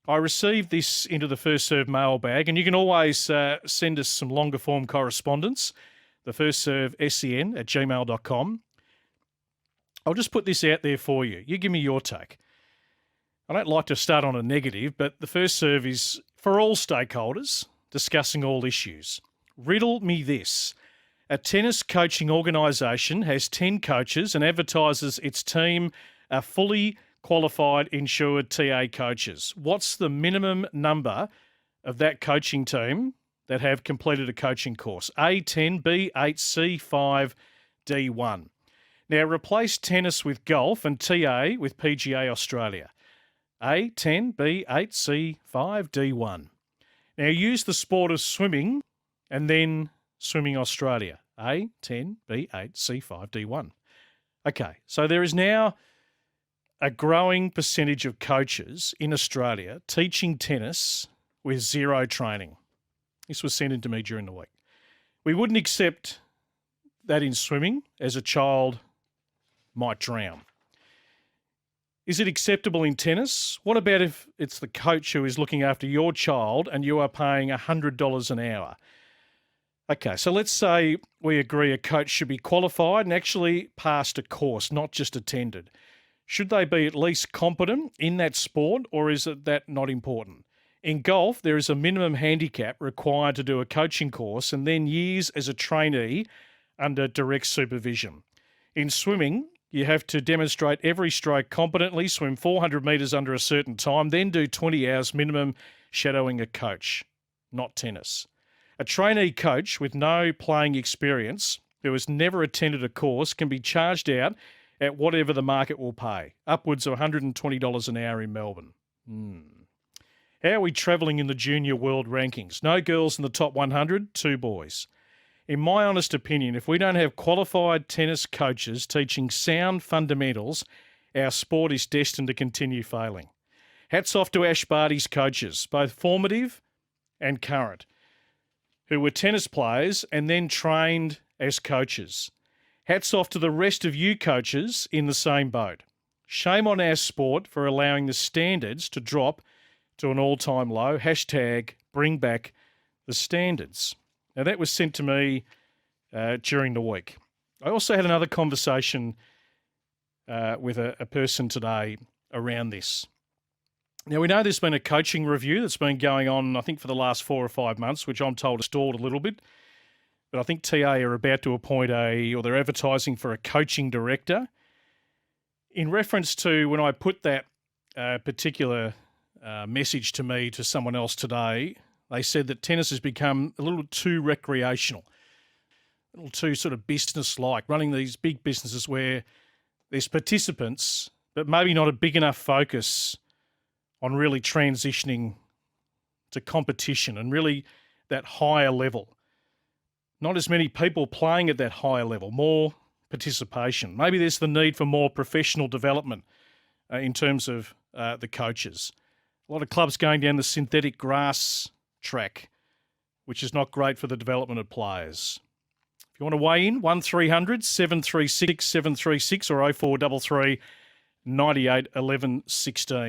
I received this into the First Serve mailbag, and you can always send us some longer form correspondence, the First Serve sen@gmail.com. I'll just put this out there for you. You give me your take. I don't like to start on a negative, but the First Serve is for all stakeholders, discussing all issues. Riddle me this. A tennis coaching organisation has 10 coaches and advertises its team are fully qualified, insured TA coaches. What's the minimum number of that coaching team that have completed a coaching course? A10, B8, C5, D1. Now, replace tennis with golf and TA with PGA Australia. A10, B8, C5, D1. Now, use the sport of swimming and then Swimming Australia. A10, B8, C5, D1. Okay, so there is now a growing percentage of coaches in Australia teaching tennis with zero training. This was sent in to me during the week. We wouldn't accept that in swimming, as a child might drown. Is it acceptable in tennis? What about if it's the coach who is looking after your child and you are paying $100 an hour? Okay, so let's say we agree a coach should be qualified and actually passed a course, not just attended. Should they be at least competent in that sport, or is it that not important? In golf, there is a minimum handicap required to do a coaching course and then years as a trainee under direct supervision. In swimming, you have to demonstrate every stroke competently, swim 400 metres under a certain time, then do 20 hours minimum shadowing a coach, not tennis. A trainee coach with no playing experience who has never attended a course can be charged out at whatever the market will pay, upwards of $120 an hour in Melbourne. How are we travelling in the junior world rankings? No girls in the top 100, 2 boys. In my honest opinion, if we don't have qualified tennis coaches teaching sound fundamentals, our sport is destined to continue failing. Hats off to Ash Barty's coaches, both formative and current, who were tennis players and then trained as coaches. Hats off to the rest of you coaches in the same boat. Shame on our sport for allowing the standards to drop to an all-time low. Hashtag bring back the standards. Now, that was sent to me during the week. I also had another conversation with a person today around this. Now, we know there's been a coaching review that's been going on, I think, for the last 4 or 5 months, which I'm told has stalled a little bit. But I think TA are about to appoint or they're advertising for a coaching director. In reference to when I put that particular message to me to someone else today, they said that tennis has become a little too recreational, a little too sort of business-like, running these big businesses where there's participants, but maybe not a big enough focus on really transitioning to competition and really that higher level. Not as many people playing at that higher level, more participation. Maybe there's the need for more professional development in terms of the coaches. A lot of clubs going down the synthetic grass track, which is not great for the development of players. If you want to weigh in, 1300 736 736 or 0433 98 11 16.